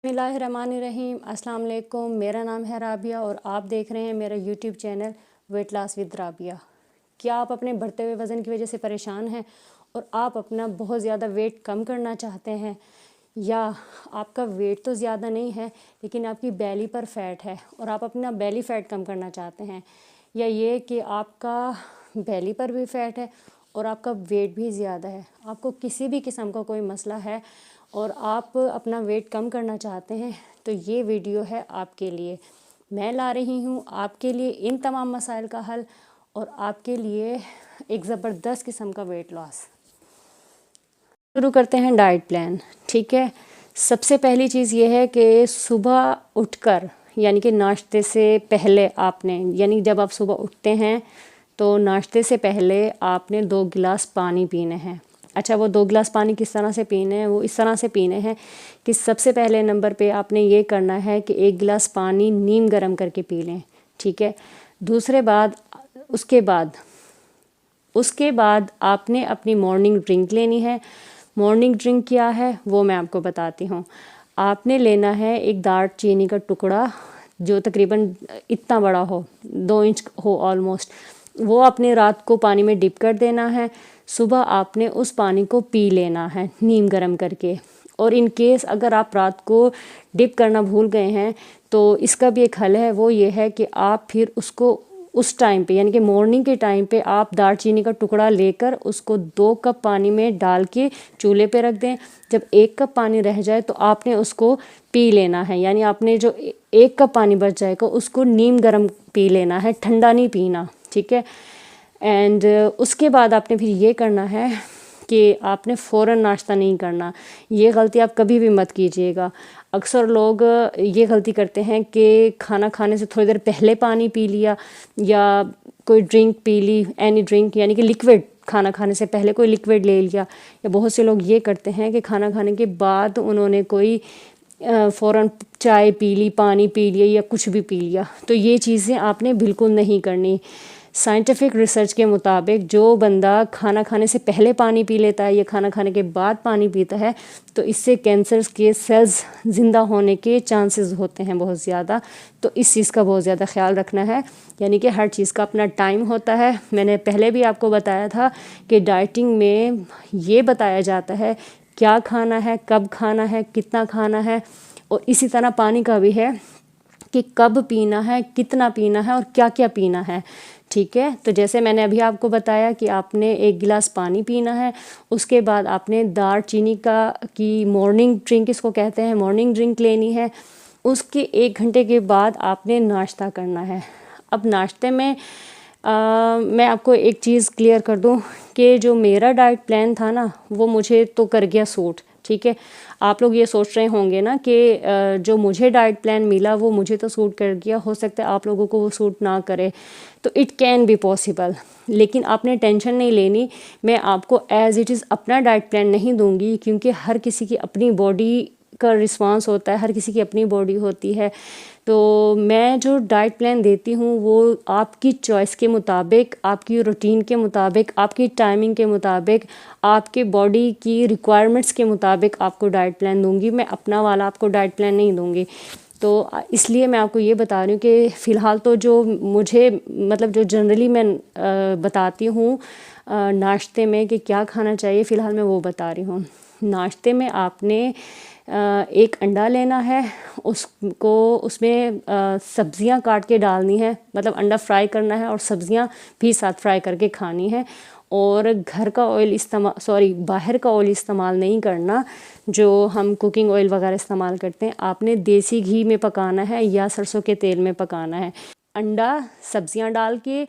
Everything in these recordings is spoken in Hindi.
बिस्मिल्लाहिर्रहमानिर्रहीम। अस्सलाम वालेकुम। मेरा नाम है राबिया और आप देख रहे हैं मेरा YouTube channel weight loss with Rabia. क्या आप अपने बढ़ते हुए वज़न की वजह से परेशान हैं और आप अपना बहुत ज़्यादा वेट कम करना चाहते हैं, या आपका वेट तो ज़्यादा नहीं है लेकिन आपकी बेली पर फैट है और आप अपना बेली फ़ैट कम करना चाहते हैं, या ये कि आपका बेली पर भी फ़ैट है और आपका वेट भी ज़्यादा है, आपको किसी भी किस्म का कोई मसला है और आप अपना वेट कम करना चाहते हैं, तो ये वीडियो है आपके लिए। मैं ला रही हूँ आपके लिए इन तमाम मसाइल का हल और आपके लिए एक ज़बरदस्त किस्म का वेट लॉस। शुरू करते हैं डाइट प्लान। ठीक है, सबसे पहली चीज़ ये है कि सुबह उठकर यानी कि नाश्ते से पहले आपने, यानी जब आप सुबह उठते हैं तो नाश्ते से पहले आपने 2 गिलास पानी पीने हैं। अच्छा, वो 2 गिलास पानी किस तरह से पीने हैं? वो इस तरह से पीने हैं कि सबसे पहले नंबर पे आपने ये करना है कि 1 गिलास पानी नीम गर्म करके पी लें। ठीक है, दूसरे बाद उसके बाद आपने अपनी मॉर्निंग ड्रिंक लेनी है। मॉर्निंग ड्रिंक क्या है वो मैं आपको बताती हूँ। आपने लेना है एक दार चीनी का टुकड़ा जो तकरीबन इतना बड़ा हो, 2 इंच हो ऑलमोस्ट। वो आपने रात को पानी में डिप कर देना है। सुबह आपने उस पानी को पी लेना है नीम गर्म करके। और इन केस अगर आप रात को डिप करना भूल गए हैं तो इसका भी एक हल है, वो ये है कि आप फिर उसको उस टाइम पे यानी कि मॉर्निंग के टाइम पे आप दालचीनी का टुकड़ा लेकर उसको 2 कप पानी में डाल के चूल्हे पे रख दें। जब 1 कप पानी रह जाए तो आपने उसको पी लेना है, यानी आपने जो 1 कप पानी बच जाएगा उसको नीम गर्म पी लेना है, ठंडा नहीं पीना। ठीक है, एंड उसके बाद आपने फिर ये करना है कि आपने फ़ौरन नाश्ता नहीं करना। ये गलती आप कभी भी मत कीजिएगा। अक्सर लोग ये गलती करते हैं कि खाना खाने से थोड़ी देर पहले पानी पी लिया या कोई ड्रिंक पी ली, एनी ड्रिंक यानी कि लिक्विड, खाना खाने से पहले कोई लिक्विड ले लिया। या बहुत से लोग ये करते हैं कि खाना खाने के बाद उन्होंने कोई फ़ौरन चाय पी ली, पानी पी लिया या कुछ भी पी लिया। तो ये चीज़ें आपने बिल्कुल नहीं करनी। साइंटिफिक रिसर्च के मुताबिक जो बंदा खाना खाने से पहले पानी पी लेता है या खाना खाने के बाद पानी पीता है तो इससे कैंसर के सेल्स ज़िंदा होने के चांसेस होते हैं बहुत ज़्यादा। तो इस चीज़ का बहुत ज़्यादा ख्याल रखना है, यानी कि हर चीज़ का अपना टाइम होता है। मैंने पहले भी आपको बताया था कि डाइटिंग में ये बताया जाता है क्या खाना है, कब खाना है, कितना खाना है, और इसी तरह पानी का भी है कि कब पीना है, कितना पीना है और क्या क्या पीना है। ठीक है, तो जैसे मैंने अभी आपको बताया कि आपने 1 गिलास पानी पीना है, उसके बाद आपने दार चीनी की मॉर्निंग ड्रिंक, इसको कहते हैं मॉर्निंग ड्रिंक, लेनी है। उसके 1 घंटे के बाद आपने नाश्ता करना है। अब नाश्ते में मैं आपको एक चीज़ क्लियर कर दूं कि जो मेरा डाइट प्लान था ना वो मुझे तो कर गया सूट। ठीक है, आप लोग ये सोच रहे होंगे ना कि जो मुझे डाइट प्लान मिला वो मुझे तो सूट कर गया, हो सकता है आप लोगों को वो सूट ना करे, तो इट कैन बी पॉसिबल। लेकिन आपने टेंशन नहीं लेनी, मैं आपको एज़ इट इज़ अपना डाइट प्लान नहीं दूंगी, क्योंकि हर किसी की अपनी बॉडी का रिस्पांस होता है, हर किसी की अपनी बॉडी होती है। तो मैं जो डाइट प्लान देती हूँ वो आपकी चॉइस के मुताबिक, आपकी रूटीन के मुताबिक, आपकी टाइमिंग के मुताबिक, आपके बॉडी की रिक्वायरमेंट्स के मुताबिक आपको डाइट प्लान दूंगी। मैं अपना वाला आपको डाइट प्लान नहीं दूंगी। तो इसलिए मैं आपको ये बता रही हूँ कि फ़िलहाल तो जो मुझे मतलब जो जनरली मैं बताती हूँ नाश्ते में कि क्या खाना चाहिए, फ़िलहाल मैं वो बता रही हूँ। नाश्ते में आपने एक अंडा लेना है, उसको उसमें सब्जियां काट के डालनी है, मतलब अंडा फ्राई करना है और सब्जियां भी साथ फ्राई करके खानी है। और घर का ऑयल बाहर का ऑयल इस्तेमाल नहीं करना जो हम कुकिंग ऑयल वगैरह इस्तेमाल करते हैं। आपने देसी घी में पकाना है या सरसों के तेल में पकाना है। अंडा, सब्जियां डाल के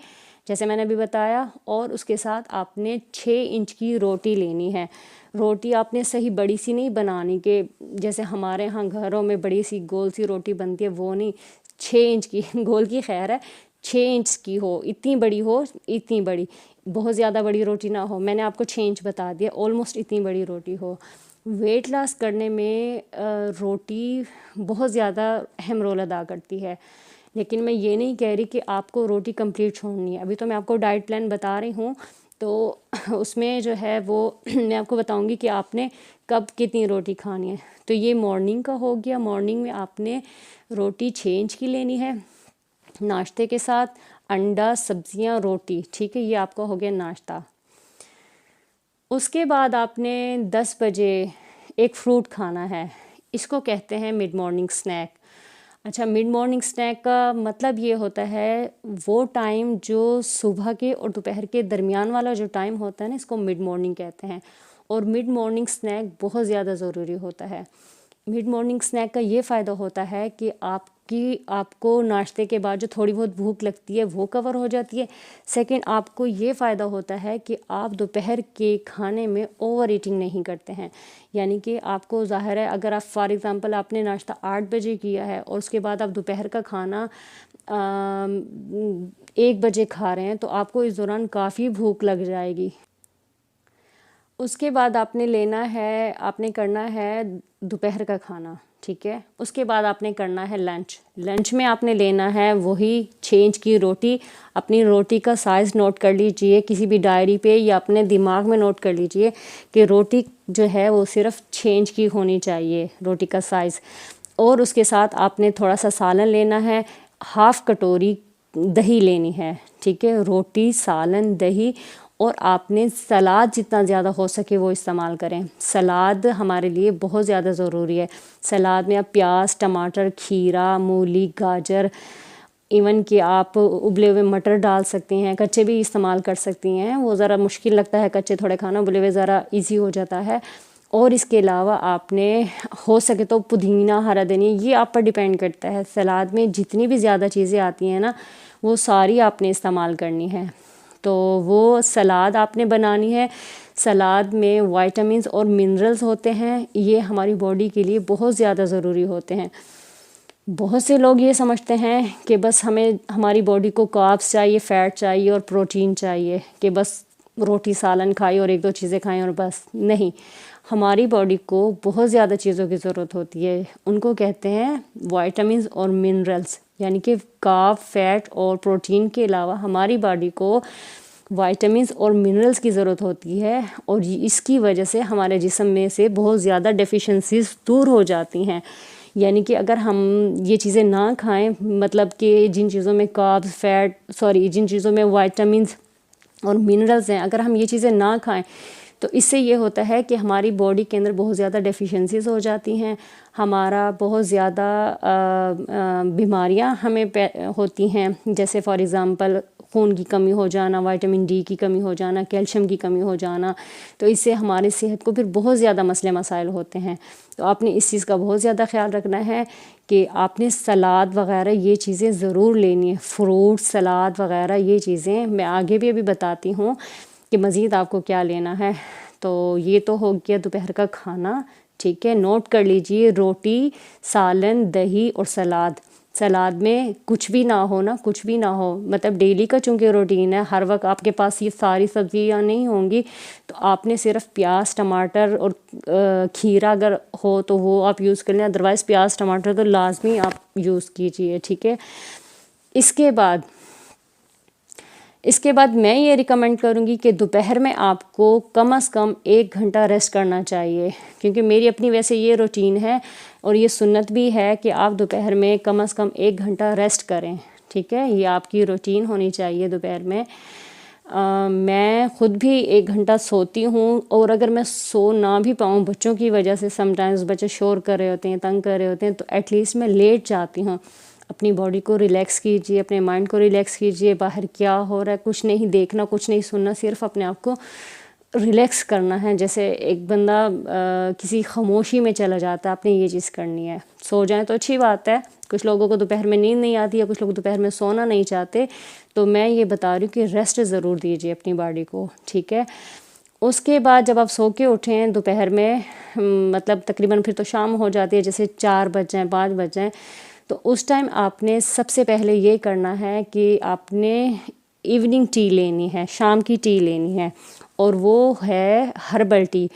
जैसे मैंने अभी बताया, और उसके साथ आपने 6 इंच की रोटी लेनी है। रोटी आपने सही बड़ी सी नहीं बनानी कि जैसे हमारे यहाँ घरों में बड़ी सी गोल सी रोटी बनती है, वो नहीं, 6 इंच की गोल की खैर है, 6 इंच की हो, इतनी बड़ी हो, इतनी बड़ी, बहुत ज़्यादा बड़ी रोटी ना हो। मैंने आपको 6 इंच बता दिया, ऑलमोस्ट इतनी बड़ी रोटी हो। वेट लॉस करने में रोटी बहुत ज़्यादा अहम रोल अदा करती है, लेकिन मैं ये नहीं कह रही कि आपको रोटी कंप्लीट छोड़नी है। अभी तो मैं आपको डाइट प्लान बता रही हूँ, तो उसमें जो है वो मैं आपको बताऊंगी कि आपने कब कितनी रोटी खानी है। तो ये मॉर्निंग का हो गया। मॉर्निंग में आपने रोटी 6 इंच की लेनी है नाश्ते के साथ, अंडा, सब्जियां, रोटी, ठीक है, ये आपका हो गया नाश्ता। उसके बाद आपने 10 बजे एक फ्रूट खाना है, इसको कहते हैं मिड मॉर्निंग स्नैक। अच्छा, मिड मॉर्निंग स्नैक का मतलब ये होता है वो टाइम जो सुबह के और दोपहर के दरमियान वाला जो टाइम होता है ना, इसको मिड मॉर्निंग कहते हैं। और मिड मॉर्निंग स्नैक बहुत ज़्यादा ज़रूरी होता है। मिड मॉर्निंग स्नैक का ये फ़ायदा होता है कि आपको नाश्ते के बाद जो थोड़ी बहुत भूख लगती है वो कवर हो जाती है। सेकंड, आपको ये फ़ायदा होता है कि आप दोपहर के खाने में ओवर ईटिंग नहीं करते हैं। यानी कि आपको ज़ाहिर है, अगर आप फॉर एग्ज़ाम्पल आपने नाश्ता 8 बजे किया है और उसके बाद आप दोपहर का खाना 1 बजे खा रहे हैं, तो आपको इस दौरान काफ़ी भूख लग जाएगी। उसके बाद आपने करना है दोपहर का खाना, ठीक है। उसके बाद आपने करना है लंच। लंच में आपने लेना है वही 6 इंच की रोटी। अपनी रोटी का साइज़ नोट कर लीजिए किसी भी डायरी पे या अपने दिमाग में नोट कर लीजिए कि रोटी जो है वो सिर्फ 6 इंच की होनी चाहिए, रोटी का साइज़। और उसके साथ आपने थोड़ा सा सालन लेना है, हाफ़ कटोरी दही लेनी है, ठीक है। रोटी, सालन, दही, और आपने सलाद जितना ज़्यादा हो सके वो इस्तेमाल करें। सलाद हमारे लिए बहुत ज़्यादा ज़रूरी है। सलाद में आप प्याज, टमाटर, खीरा, मूली, गाजर, इवन कि आप उबले हुए मटर डाल सकती हैं, कच्चे भी इस्तेमाल कर सकती हैं। वो ज़रा मुश्किल लगता है कच्चे थोड़े खाना, उबले हुए ज़रा इजी हो जाता है। और इसके अलावा आपने हो सके तो पुदीना, हरा धनिया, ये आप पर डिपेंड करता है। सलाद में जितनी भी ज़्यादा चीज़ें आती हैं ना, वो सारी आपने इस्तेमाल करनी है। तो वो सलाद आपने बनानी है। सलाद में विटामिन्स और मिनरल्स होते हैं, ये हमारी बॉडी के लिए बहुत ज़्यादा ज़रूरी होते हैं। बहुत से लोग ये समझते हैं कि बस हमें हमारी बॉडी को कार्ब्स चाहिए, फ़ैट चाहिए और प्रोटीन चाहिए, कि बस रोटी सालन खाएं और 1-2 चीज़ें खाएं और बस। नहीं, हमारी बॉडी को बहुत ज़्यादा चीज़ों की ज़रूरत होती है। उनको कहते हैं विटामिन्स और मिनरल्स। यानी कि कार्ब, फैट और प्रोटीन के अलावा हमारी बॉडी को विटामिन्स और मिनरल्स की ज़रूरत होती है। और इसकी वजह से हमारे जिस्म में से बहुत ज़्यादा डेफिशिएंसीज दूर हो जाती हैं। यानी कि अगर हम ये चीज़ें ना खाएं, मतलब कि जिन चीज़ों में जिन चीज़ों में विटामिन्स और मिनरल्स हैं, अगर हम ये चीज़ें ना खाएं तो इससे ये होता है कि हमारी बॉडी के अंदर बहुत ज़्यादा डेफिशिएंसीज हो जाती हैं। हमारा बहुत ज़्यादा बीमारियां हमें होती हैं, जैसे फॉर एग्ज़ाम्पल खून की कमी हो जाना, विटामिन डी की कमी हो जाना, कैल्शियम की कमी हो जाना। तो इससे हमारी सेहत को फिर बहुत ज़्यादा मसले मसाइल होते हैं। तो आपने इस चीज़ का बहुत ज़्यादा ख्याल रखना है कि आपने सलाद वगैरह ये चीज़ें ज़रूर लेनी है। फ्रूट, सलाद वगैरह ये चीज़ें मैं आगे भी अभी बताती हूँ कि मज़ीद आपको क्या लेना है। तो ये तो हो गया दोपहर का खाना, ठीक है। नोट कर लीजिए, रोटी, सालन, दही और सलाद। सलाद में कुछ भी ना हो ना, कुछ भी ना हो, मतलब डेली का चूँकि रूटीन है, हर वक्त आपके पास ये सारी सब्जियां नहीं होंगी, तो आपने सिर्फ प्याज, टमाटर और खीरा अगर हो तो वो आप यूज़ कर लें। अदरवाइज़ प्याज, टमाटर तो लाजमी आप यूज़ कीजिए, ठीक है। इसके बाद मैं ये रिकमेंड करूँगी कि दोपहर में आपको कम से कम 1 घंटा रेस्ट करना चाहिए, क्योंकि मेरी अपनी वैसे ये रूटीन है और ये सुन्नत भी है कि आप दोपहर में कम से कम 1 घंटा रेस्ट करें, ठीक है। ये आपकी रूटीन होनी चाहिए दोपहर में। मैं ख़ुद भी 1 घंटा सोती हूँ, और अगर मैं सो ना भी पाऊँ बच्चों की वजह से, समटाइम्स बच्चे शोर कर रहे होते हैं, तंग कर रहे होते हैं, तो एटलीस्ट मैं लेट जाती हूँ। अपनी बॉडी को रिलैक्स कीजिए, अपने माइंड को रिलैक्स कीजिए। बाहर क्या हो रहा है कुछ नहीं देखना, कुछ नहीं सुनना, सिर्फ अपने आप को रिलैक्स करना है। जैसे एक बंदा किसी खामोशी में चला जाता है, आपने ये चीज़ करनी है। सो जाएं तो अच्छी बात है, कुछ लोगों को दोपहर में नींद नहीं आती है, कुछ लोग दोपहर में सोना नहीं चाहते, तो मैं ये बता रही हूँ कि रेस्ट ज़रूर दीजिए अपनी बॉडी को, ठीक है। उसके बाद जब आप सो के उठें दोपहर में, मतलब तकरीबन फिर तो शाम हो जाती है, जैसे 4 बज जाएँ, 5 बज जाएँ, तो उस टाइम आपने सबसे पहले ये करना है कि आपने इवनिंग टी लेनी है, शाम की टी लेनी है, और वो है हर्बल टी।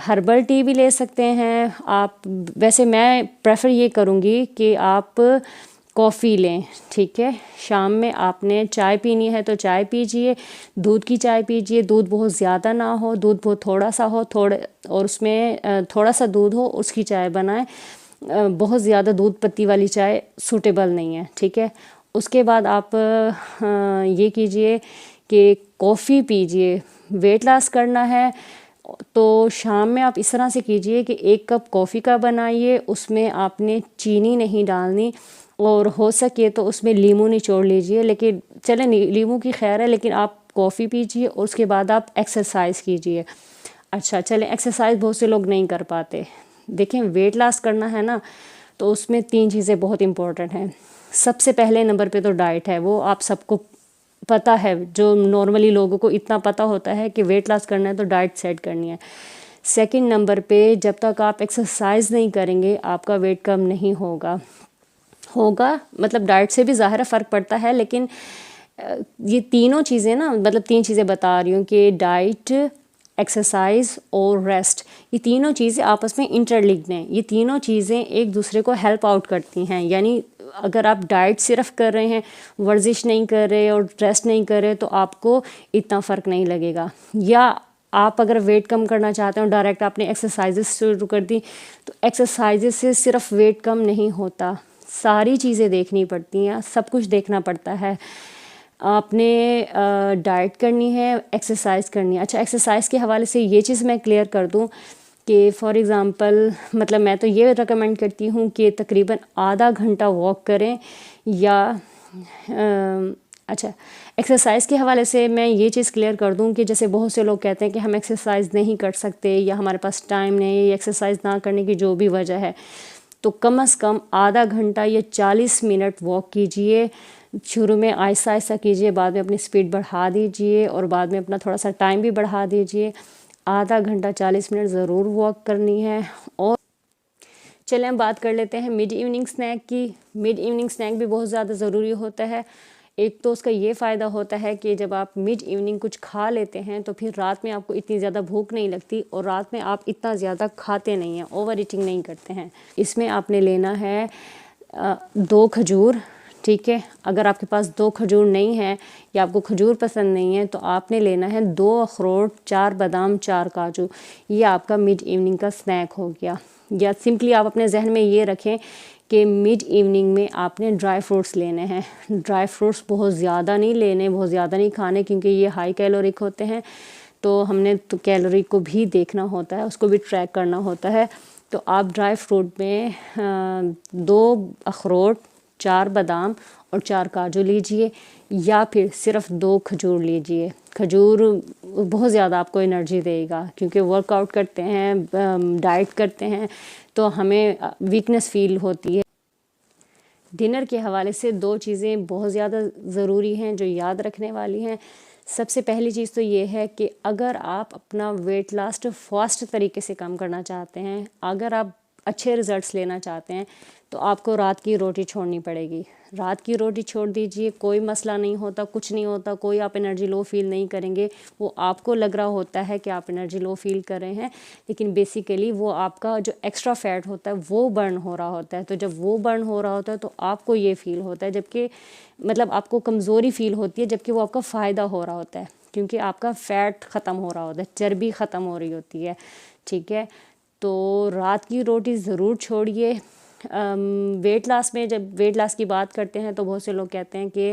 हर्बल टी भी ले सकते हैं आप। वैसे मैं प्रेफर ये करूँगी कि आप कॉफ़ी लें, ठीक है। शाम में आपने चाय पीनी है तो चाय पीजिए, दूध की चाय पीजिए, दूध बहुत ज़्यादा ना हो, दूध बहुत थोड़ा सा हो, और उसमें थोड़ा सा दूध हो, उसकी चाय बनाएं। बहुत ज़्यादा दूध पत्ती वाली चाय सूटेबल नहीं है, ठीक है। उसके बाद आप ये कीजिए कि कॉफ़ी पीजिए। वेट लॉस करना है तो शाम में आप इस तरह से कीजिए कि 1 कप कॉफ़ी का बनाइए, उसमें आपने चीनी नहीं डालनी, और हो सके तो उसमें नींबू निचोड़ लीजिए। लेकिन चले नींबू की खैर है, लेकिन आप कॉफ़ी पीजिए और उसके बाद आप एक्सरसाइज कीजिए। अच्छा चलें, एक्सरसाइज बहुत से लोग नहीं कर पाते। देखें, वेट लॉस करना है ना, तो उसमें 3 चीज़ें बहुत इंपॉर्टेंट हैं। सबसे पहले नंबर पे तो डाइट है, वो आप सबको पता है। जो नॉर्मली लोगों को इतना पता होता है कि वेट लॉस करना है तो डाइट सेट करनी है। सेकंड नंबर पे, जब तक आप एक्सरसाइज नहीं करेंगे आपका वेट कम नहीं होगा। मतलब डाइट से भी ज़ाहिर फ़र्क पड़ता है, लेकिन ये तीनों चीज़ें ना, मतलब 3 चीज़ें बता रही हूँ कि डाइट, एक्सरसाइज और रेस्ट, ये तीनों चीज़ें आपस में इंटरलिंक्ड हैं। ये तीनों चीज़ें एक दूसरे को हेल्प आउट करती हैं। यानी अगर आप डाइट सिर्फ कर रहे हैं, वर्जिश नहीं कर रहे और रेस्ट नहीं कर रहे, तो आपको इतना फ़र्क नहीं लगेगा। या आप अगर वेट कम करना चाहते हो, डायरेक्ट आपने एक्सरसाइजेस शुरू कर दी, तो एक्सरसाइजेस से सिर्फ वेट कम नहीं होता, सारी चीज़ें देखनी पड़ती हैं, सब कुछ देखना पड़ता है। आपने डाइट करनी है, एक्सरसाइज करनी है। अच्छा, एक्सरसाइज के हवाले से ये चीज़ मैं क्लियर कर दूं कि फॉर एग्ज़ाम्पल, मतलब मैं तो ये रेकमेंड करती हूँ कि तकरीबन आधा घंटा वॉक करें, या अच्छा, एक्सरसाइज के हवाले से मैं ये चीज़ क्लियर कर दूं कि जैसे बहुत से लोग कहते हैं कि हम एक्सरसाइज नहीं कर सकते, या हमारे पास टाइम नहीं है, या एक्सरसाइज ना करने की जो भी वजह है, तो कम से कम आधा घंटा या 40 मिनट वॉक कीजिए। शुरू में आहिस्ता आहिस्ता कीजिए, बाद में अपनी स्पीड बढ़ा दीजिए, और बाद में अपना थोड़ा सा टाइम भी बढ़ा दीजिए। आधा घंटा 40 मिनट ज़रूर वॉक करनी है। और चलें, हम बात कर लेते हैं मिड इवनिंग स्नैक की। मिड इवनिंग स्नैक भी बहुत ज़्यादा ज़रूरी होता है। एक तो उसका ये फ़ायदा होता है कि जब आप मिड इवनिंग कुछ खा लेते हैं तो फिर रात में आपको इतनी ज़्यादा भूख नहीं लगती, और रात में आप इतना ज़्यादा खाते नहीं हैं, ओवर ईटिंग नहीं करते हैं। इसमें आपने लेना है 2 खजूर, ठीक है। अगर आपके पास 2 खजूर नहीं है, या आपको खजूर पसंद नहीं है, तो आपने लेना है 2 अखरोट, 4 बादाम, 4 काजू। ये आपका मिड इवनिंग का स्नैक हो गया। या सिंपली आप अपने जहन में ये रखें कि मिड इवनिंग में आपने ड्राई फ्रूट्स लेने हैं। ड्राई फ्रूट्स बहुत ज़्यादा नहीं लेने, बहुत ज़्यादा नहीं खाने, क्योंकि ये हाई कैलोरिक होते हैं। तो हमने तो कैलोरी को भी देखना होता है, उसको भी ट्रैक करना होता है। तो आप ड्राई फ्रूट में 2 अखरोट, 4 बादाम और 4 काजू लीजिए, या फिर सिर्फ 2 खजूर लीजिए। खजूर बहुत ज़्यादा आपको एनर्जी देगा, क्योंकि वर्कआउट करते हैं, डाइट करते हैं, तो हमें वीकनेस फील होती है। डिनर के हवाले से 2 चीज़ें बहुत ज़्यादा ज़रूरी हैं जो याद रखने वाली हैं। सबसे पहली चीज़ तो ये है कि अगर आप अपना वेट लॉस फास्ट तरीके से कम करना चाहते हैं, अगर आप अच्छे रिज़ल्ट्स लेना चाहते हैं, तो आपको रात की रोटी छोड़नी पड़ेगी। रात की रोटी छोड़ दीजिए, कोई मसला नहीं होता, कुछ नहीं होता, कोई आप एनर्जी लो फील नहीं करेंगे। वो आपको लग रहा होता है कि आप एनर्जी लो फील कर रहे हैं, लेकिन बेसिकली वो आपका जो एक्स्ट्रा फैट होता है वो बर्न हो रहा होता है। तो जब वो बर्न हो रहा होता है तो आपको ये फील होता है, जबकि मतलब आपको कमज़ोरी फील होती है, जबकि वो आपका फ़ायदा हो रहा होता है, क्योंकि आपका फ़ैट ख़त्म हो रहा होता है, चर्बी ख़त्म हो रही होती है, ठीक है। तो रात की रोटी ज़रूर छोड़िए। वेट लॉस में जब वेट लॉस की बात करते हैं तो बहुत से लोग कहते हैं कि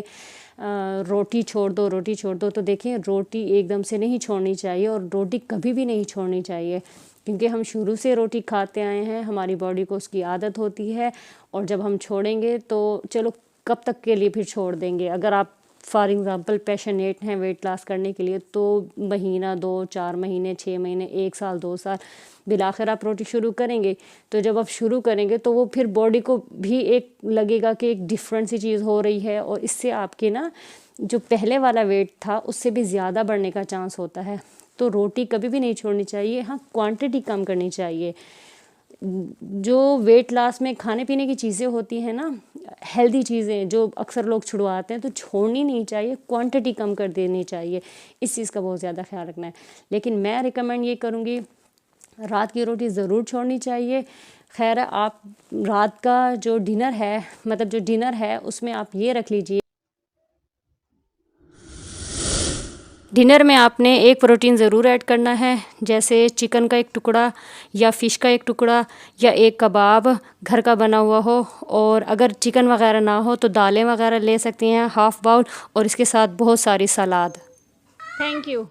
रोटी छोड़ दो, रोटी छोड़ दो। तो देखें, रोटी एकदम से नहीं छोड़नी चाहिए, और रोटी कभी भी नहीं छोड़नी चाहिए, क्योंकि हम शुरू से रोटी खाते आए हैं, हमारी बॉडी को उसकी आदत होती है। और जब हम छोड़ेंगे तो चलो कब तक के लिए फिर छोड़ देंगे। अगर आप फॉर एग्ज़ाम्पल पैशनेट हैं वेट लॉस करने के लिए, तो महीना, 2, 4 महीने, 6 महीने, 1 साल, 2 साल, बिलाखिर आप रोटी शुरू करेंगे। तो जब आप शुरू करेंगे तो वो फिर बॉडी को भी एक लगेगा कि एक डिफरेंट सी चीज़ हो रही है, और इससे आपके ना जो पहले वाला वेट था उससे भी ज़्यादा बढ़ने का चांस होता है। तो रोटी कभी भी नहीं छोड़नी चाहिए। हाँ, क्वांटिटी कम करनी चाहिए। जो वेट लॉस में खाने पीने की चीज़ें होती हैं ना, हेल्दी चीज़ें जो अक्सर लोग छुड़वाते हैं, तो छोड़नी नहीं चाहिए, क्वांटिटी कम कर देनी चाहिए। इस चीज़ का बहुत ज़्यादा ख्याल रखना है। लेकिन मैं रिकमेंड ये करूँगी, रात की रोटी ज़रूर छोड़नी चाहिए। खैर आप रात का जो डिनर है, मतलब जो डिनर है उसमें आप ये रख लीजिए। डिनर में आपने एक प्रोटीन ज़रूर ऐड करना है, जैसे चिकन का एक टुकड़ा या फ़िश का एक टुकड़ा या एक कबाब घर का बना हुआ हो, और अगर चिकन वगैरह ना हो तो दालें वगैरह ले सकती हैं हाफ़ बाउल, और इसके साथ बहुत सारी सलाद। Thank you.